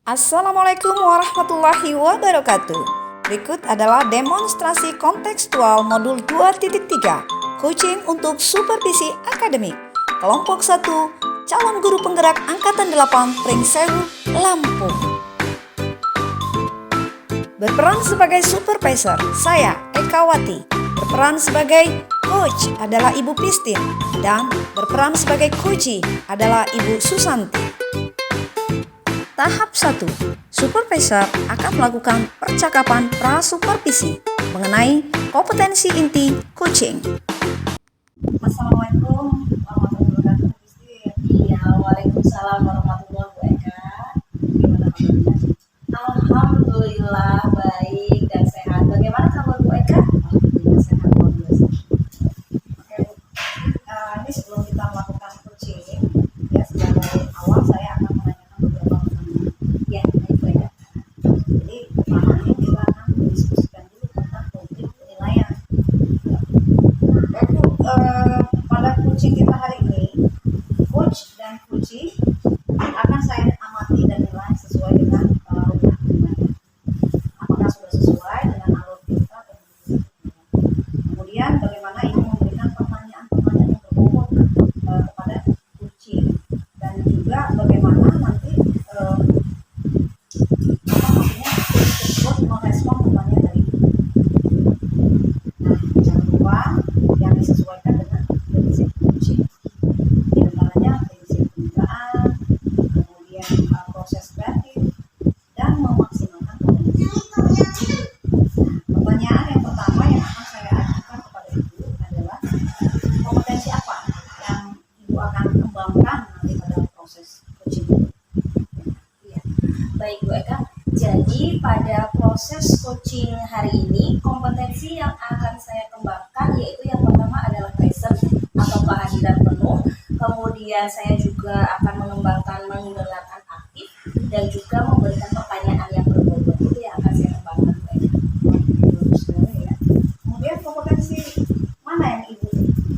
Assalamualaikum warahmatullahi wabarakatuh. Berikut adalah demonstrasi kontekstual modul 2.3 Coaching untuk Supervisi Akademik Kelompok 1 Calon Guru Penggerak Angkatan 8 Pringsewu, Lampung. Berperan sebagai supervisor, saya Eka Wati. Berperan sebagai coach adalah Ibu Pistin. Dan berperan sebagai coachee adalah Ibu Susanti. Tahap 1. Supervisor akan melakukan percakapan prasupervisi mengenai kompetensi inti coaching. Assalamualaikum warahmatullahi wabarakatuh. Iya, waalaikumsalam warahmatullahi wabarakatuh. Gimana kabarnya? Alhamdulillah baik dan sehat. Bagaimana kabar Bu Eka? Alhamdulillah sehat luar biasa. Oke Bu, ini sebelum kita melakukan coaching, ya sebagai awal saya akan menanyakan beberapa pertanyaan. Ya, baik Bu Eka. Jadi pertamanya kita akan mendiskusikan dulu tentang topik penilaian. Baik Bu, pada coaching kita hari ini, coach dan coachee akan saya amati dan nilai sesuai dengan rumah penilaian. Apakah sudah sesuai dengan alur kita dan kemudian bagaimana ibu memberikan pertanyaan-pertanyaan yang berbobot kepada coachee dan juga bagaimana nanti maksudnya coach tersebut merespon pertanyaan dari ibu. Nah, jangan lupa yang disesuaikan dengan prinsip coaching. Di antaranya prinsip kemitraan, kemudian proses kreatif dan memaksimalkan potensi. Pertanyaan yang pertama yang akan saya ajukan kepada ibu adalah kompetensi apa yang ibu akan kembangkan nanti pada proses coaching. Iya. Baik Bu Eka. Jadi pada proses coaching hari ini kompetensi yang akan saya kembangkan yaitu yang pertama adalah present atau kehadiran penuh. Kemudian saya juga akan mengembangkan mendengarkan aktif dan juga memberikan pertanyaan yang berbobot. Itu yang akan saya kembangkan Bu Eka. Bagus sekali ya. Kemudian kompetensi mana yang ibu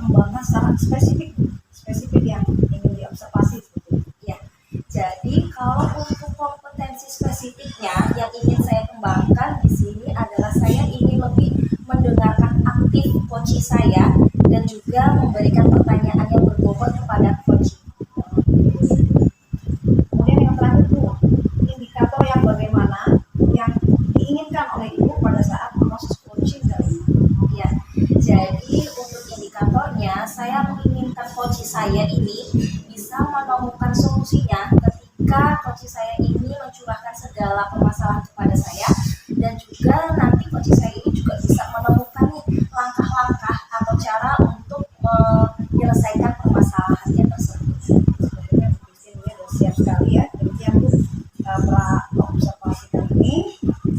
kembangkan secara spesifik yang ingin diobservasi seperti itu? Ya, jadi kalau untuk kompetensi spesifiknya yang ingin saya kembangkan di sini adalah saya ingin lebih mendengarkan aktif coachee saya dan juga memberikan pertanyaan yang berbobot kepada coachee. Kemudian yang terakhir tuh indikator yang bagaimana yang diinginkan oleh ibu pada saat proses coaching kali ini. Ya, jadi untuk indikatornya saya menginginkan coachee saya ini bisa menemukan solusinya ketika coachee saya ini mencurahkan segala permasalahan kepada saya dan juga nanti coachee saya ini juga bisa menemukan nih langkah-langkah atau cara untuk menyelesaikan permasalahannya tersebut. Sebenarnya Bu Christine ini sudah siap sekali ya. Demikian Bu pra observasi kali ini.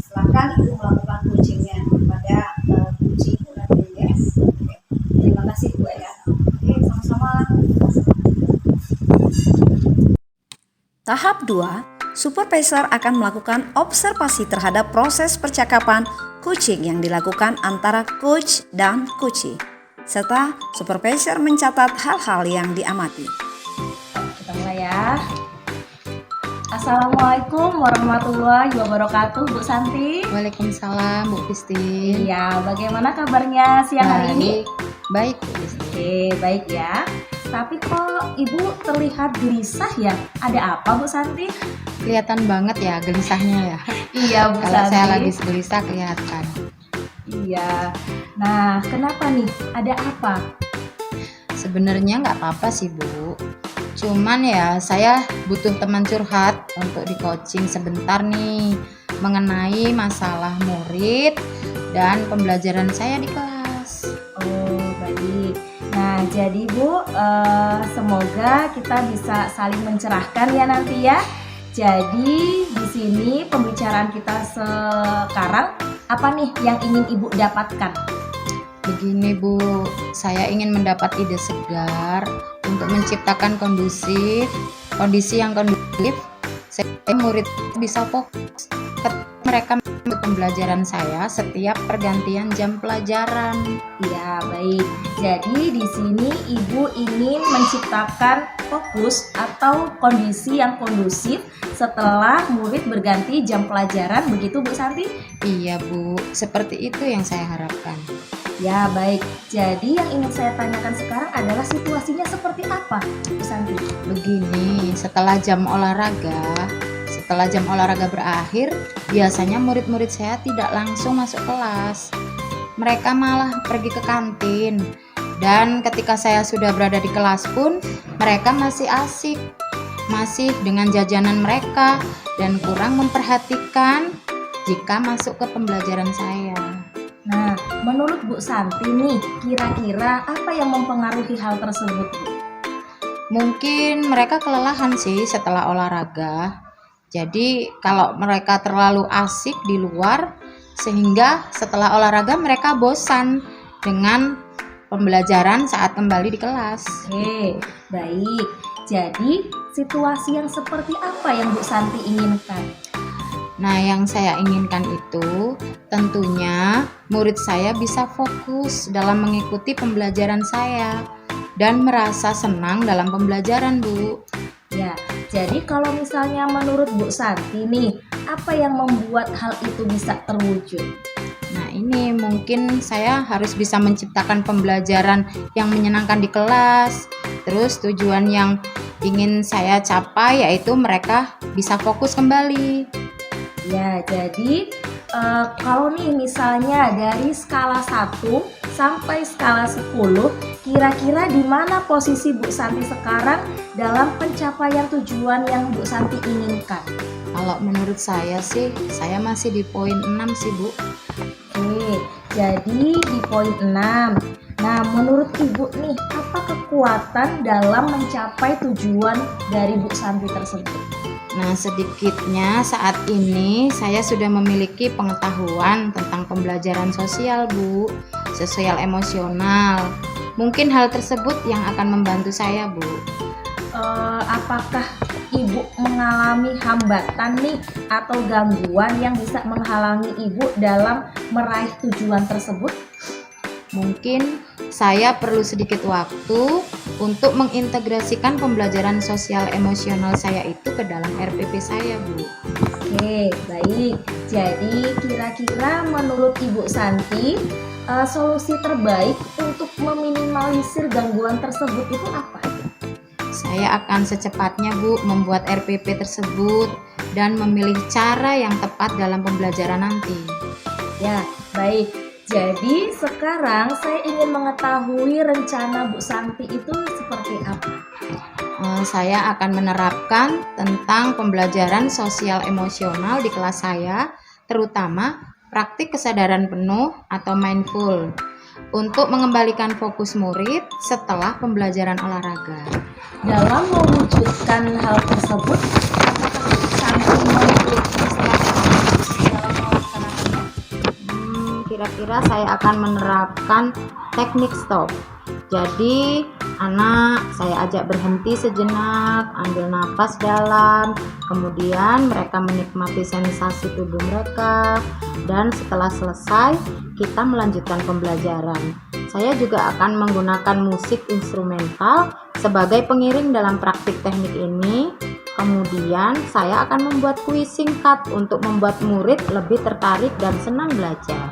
Silakan ibu melakukan coachingnya pada coachee ibu nanti ya. Oke. Terima kasih Bu Eka. Oke, sama-sama. Tahap 2, supervisor akan melakukan observasi terhadap proses percakapan coaching yang dilakukan antara coach dan coachee, serta supervisor mencatat hal-hal yang diamati. Kita mulai ya. Assalamualaikum warahmatullahi wabarakatuh Bu Santi. Waalaikumsalam Bu Pistin. Iya, bagaimana kabarnya siang hari ini? Baik Bu Pistin. Oke, baik ya. Tapi kok Ibu terlihat gelisah ya? Ada apa Bu Santi? Kelihatan banget ya gelisahnya ya. Iya Bu Kalau Santi. saya lagi gelisah kelihatan. Iya. Nah, kenapa nih? Ada apa? Sebenarnya nggak apa-apa sih Bu. Cuman ya saya butuh teman curhat untuk di coaching sebentar nih mengenai masalah murid dan pembelajaran saya di kelas. Oh, baik. Nah, jadi Bu, semoga kita bisa saling mencerahkan ya nanti ya. Jadi di sini pembicaraan kita sekarang apa nih yang ingin Ibu dapatkan? Begini Bu, saya ingin mendapat ide segar untuk menciptakan kondisi yang kondusif sehingga murid bisa fokus mereka mengikuti pembelajaran saya setiap pergantian jam pelajaran. Ya, baik. Jadi di sini Ibu ingin menciptakan fokus atau kondisi yang kondusif setelah murid berganti jam pelajaran, begitu Bu Santi? Iya Bu, seperti itu yang saya harapkan. Ya, baik. Jadi yang ingin saya tanyakan sekarang adalah situasinya seperti apa, Bu Santi? Begini, setelah jam olahraga berakhir, biasanya murid-murid saya tidak langsung masuk kelas. Mereka malah pergi ke kantin. Dan ketika saya sudah berada di kelas pun, mereka masih asik, masih dengan jajanan mereka dan kurang memperhatikan jika masuk ke pembelajaran saya. Nah, menurut Bu Santi nih, kira-kira apa yang mempengaruhi hal tersebut, Bu? Mungkin mereka kelelahan sih setelah olahraga. Jadi kalau mereka terlalu asik di luar, sehingga setelah olahraga mereka bosan dengan pembelajaran saat kembali di kelas. Oke, baik. Jadi, situasi yang seperti apa yang Bu Santi inginkan? Nah, yang saya inginkan itu tentunya murid saya bisa fokus dalam mengikuti pembelajaran saya dan merasa senang dalam pembelajaran, Bu. Ya, jadi kalau misalnya menurut Bu Santi nih, apa yang membuat hal itu bisa terwujud? Nah, ini mungkin saya harus bisa menciptakan pembelajaran yang menyenangkan di kelas. Terus tujuan yang ingin saya capai yaitu mereka bisa fokus kembali. Ya, jadi kalau nih misalnya dari skala 1 sampai skala 10, kira-kira di mana posisi Bu Santi sekarang dalam pencapaian tujuan yang Bu Santi inginkan? Kalau menurut saya sih, saya masih di poin 6 sih, Bu. Oke, jadi di poin 6. Nah, menurut Ibu nih, apa kekuatan dalam mencapai tujuan dari Bu Santi tersebut? Nah, sedikitnya saat ini saya sudah memiliki pengetahuan tentang pembelajaran sosial, Bu, sosial emosional. Mungkin hal tersebut yang akan membantu saya, Bu. Apakah Ibu mengalami hambatan nih atau gangguan yang bisa menghalangi Ibu dalam meraih tujuan tersebut? Mungkin saya perlu sedikit waktu untuk mengintegrasikan pembelajaran sosial emosional saya itu ke dalam RPP saya, Bu. Oke, baik. Jadi kira-kira menurut Ibu Santi, solusi terbaik untuk meminimalisir gangguan tersebut itu apa? Saya akan secepatnya, Bu, membuat RPP tersebut dan memilih cara yang tepat dalam pembelajaran nanti. Ya, baik. Jadi sekarang saya ingin mengetahui rencana Bu Santi itu seperti apa. Saya akan menerapkan tentang pembelajaran sosial emosional di kelas saya, terutama praktik kesadaran penuh atau mindful, untuk mengembalikan fokus murid setelah pembelajaran olahraga. Dalam mewujudkan hal tersebut, apakah Bu Santi memiliki strategi dalam melaksanakannya? Kira-kira saya akan menerapkan teknik stop. Jadi, saya ajak berhenti sejenak, ambil napas dalam, kemudian mereka menikmati sensasi tubuh mereka, dan setelah selesai, kita melanjutkan pembelajaran. Saya juga akan menggunakan musik instrumental sebagai pengiring dalam praktik teknik ini. Kemudian, saya akan membuat kuis singkat untuk membuat murid lebih tertarik dan senang belajar.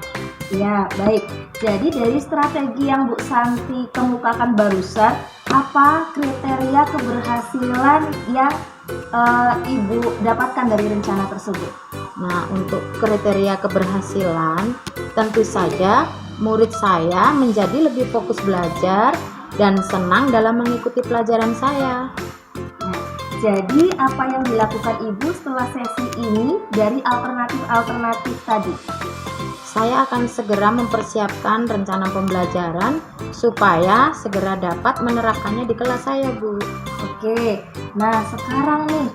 Ya, baik. Jadi dari strategi yang Bu Santi kemukakan barusan, apa kriteria keberhasilan yang Ibu dapatkan dari rencana tersebut? Nah, untuk kriteria keberhasilan, tentu saja murid saya menjadi lebih fokus belajar dan senang dalam mengikuti pelajaran saya. Jadi apa yang dilakukan Ibu setelah sesi ini dari alternatif-alternatif tadi? Saya akan segera mempersiapkan rencana pembelajaran supaya segera dapat menerapkannya di kelas saya, Bu. Oke, nah sekarang nih,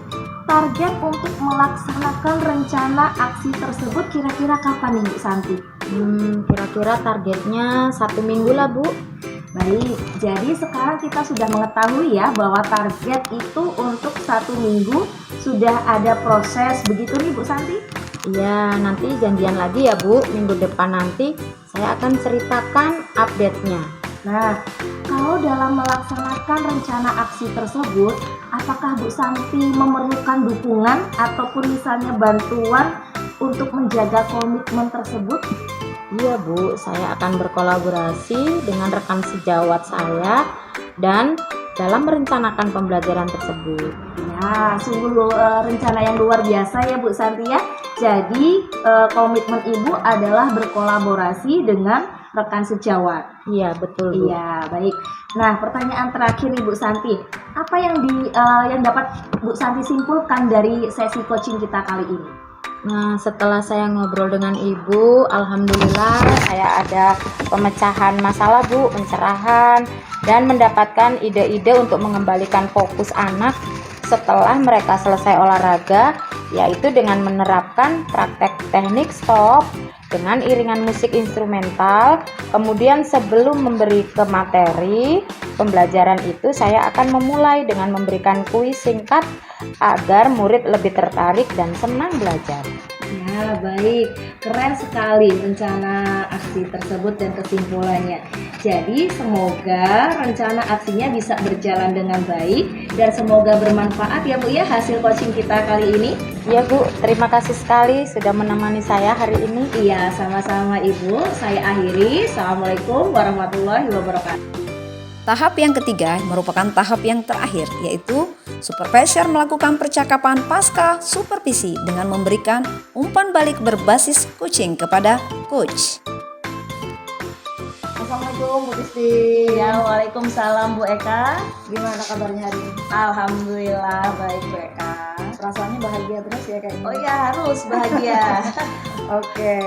target untuk melaksanakan rencana aksi tersebut kira-kira kapan nih Bu Santi? Kira-kira targetnya 1 minggu lah, Bu. Baik, jadi sekarang kita sudah mengetahui ya bahwa target itu untuk 1 minggu sudah ada proses, begitu nih Bu Santi? Iya, nanti janjian lagi ya Bu. Minggu depan nanti saya akan ceritakan update-nya. Nah, kalau dalam melaksanakan rencana aksi tersebut, apakah Bu Santi memerlukan dukungan ataupun misalnya bantuan untuk menjaga komitmen tersebut? Iya Bu, saya akan berkolaborasi dengan rekan sejawat saya dan dalam merencanakan pembelajaran tersebut. Ya, sungguh rencana yang luar biasa ya Bu Santi ya. Jadi komitmen Ibu adalah berkolaborasi dengan rekan sejawat. Iya, betul Bu. Iya, baik. Nah, pertanyaan terakhir nih Bu Santi, apa yang dapat Bu Santi simpulkan dari sesi coaching kita kali ini? Nah, setelah saya ngobrol dengan Ibu, alhamdulillah saya ada pemecahan masalah Bu, pencerahan, dan mendapatkan ide-ide untuk mengembalikan fokus anak setelah mereka selesai olahraga, yaitu dengan menerapkan praktek teknik stop dengan iringan musik instrumental. Kemudian sebelum memberi ke materi pembelajaran itu, saya akan memulai dengan memberikan kuis singkat agar murid lebih tertarik dan senang belajar. Ya, baik. Keren sekali rencana aksi tersebut dan kesimpulannya. Jadi, semoga rencana aksinya bisa berjalan dengan baik dan semoga bermanfaat ya Bu ya hasil coaching kita kali ini. Ya Bu, terima kasih sekali sudah menemani saya hari ini. Iya, sama-sama Ibu. Saya akhiri. Assalamualaikum warahmatullahi wabarakatuh. Tahap yang ketiga merupakan tahap yang terakhir, yaitu supervisor melakukan percakapan pasca supervisi dengan memberikan umpan balik berbasis coaching kepada coach. Assalamualaikum Bu Kristi. Ya, waalaikumsalam Bu Eka. Gimana kabarnya hari ini? Alhamdulillah baik Bu Eka. Rasanya bahagia terus ya kayaknya. Oh iya, harus bahagia. Oke.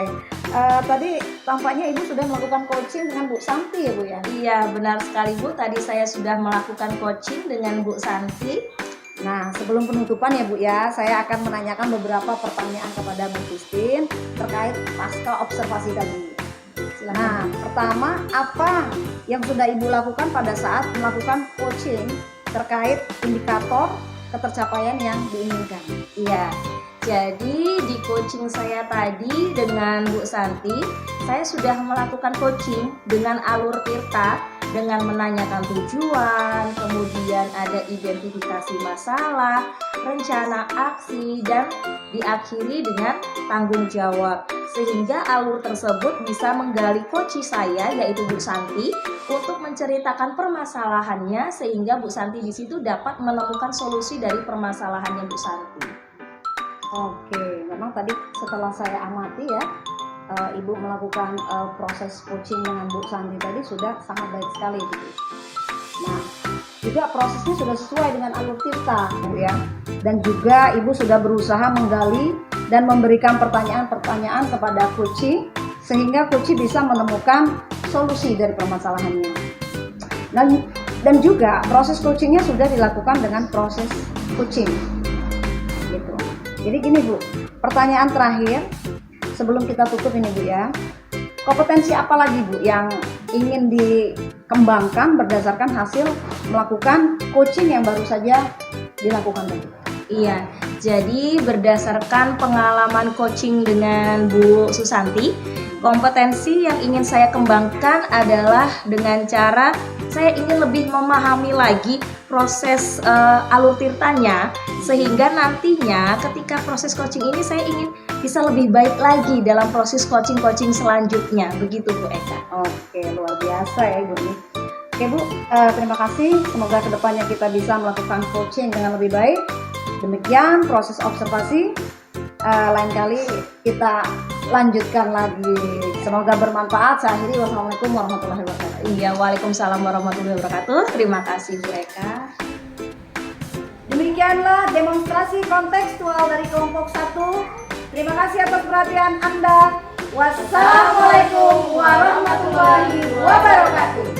Tadi tampaknya Ibu sudah melakukan coaching dengan Bu Santi ya Bu ya? Iya, benar sekali Bu. Tadi saya sudah melakukan coaching dengan Bu Santi. Nah, sebelum penutupan ya Bu ya, saya akan menanyakan beberapa pertanyaan kepada Bu Christine terkait pasca observasi tadi. Nah, pertama, apa yang sudah Ibu lakukan pada saat melakukan coaching terkait indikator ketercapaian yang diinginkan? Iya. Jadi di coaching saya tadi dengan Bu Santi, saya sudah melakukan coaching dengan alur Tirta dengan menanyakan tujuan, kemudian ada identifikasi masalah, rencana aksi, dan diakhiri dengan tanggung jawab. Sehingga alur tersebut bisa menggali coach saya yaitu Bu Santi untuk menceritakan permasalahannya sehingga Bu Santi di situ dapat menemukan solusi dari permasalahannya Bu Santi. Oke, memang tadi setelah saya amati ya, Ibu melakukan proses coaching dengan Bu Santi tadi sudah sangat baik sekali Bu. Nah, juga prosesnya sudah sesuai dengan alur Tirta Bu ya. Dan juga Ibu sudah berusaha menggali dan memberikan pertanyaan-pertanyaan kepada coach sehingga coach bisa menemukan solusi dari permasalahannya. Dan juga proses coachingnya sudah dilakukan dengan proses coaching gitu. Jadi gini Bu, pertanyaan terakhir sebelum kita tutup ini Bu ya, kompetensi apa lagi Bu yang ingin dikembangkan berdasarkan hasil melakukan coaching yang baru saja dilakukan tadi? Iya, jadi berdasarkan pengalaman coaching dengan Bu Susanti, kompetensi yang ingin saya kembangkan adalah dengan cara saya ingin lebih memahami lagi proses alur tirtanya, sehingga nantinya ketika proses coaching ini saya ingin bisa lebih baik lagi dalam proses coaching selanjutnya. Begitu Bu Eka. Oke, luar biasa ya Ibu. Oke Bu, terima kasih. Semoga kedepannya kita bisa melakukan coaching dengan lebih baik. Demikian proses observasi. Lain kali kita lanjutkan lagi. Semoga bermanfaat. Saya akhiri. Wassalamualaikum warahmatullahi wabarakatuh. Iya, waalaikumsalam warahmatullahi wabarakatuh. Terima kasih Bu Eka. Demikianlah demonstrasi kontekstual dari kelompok 1. Terima kasih atas perhatian Anda. Wassalamualaikum warahmatullahi wabarakatuh.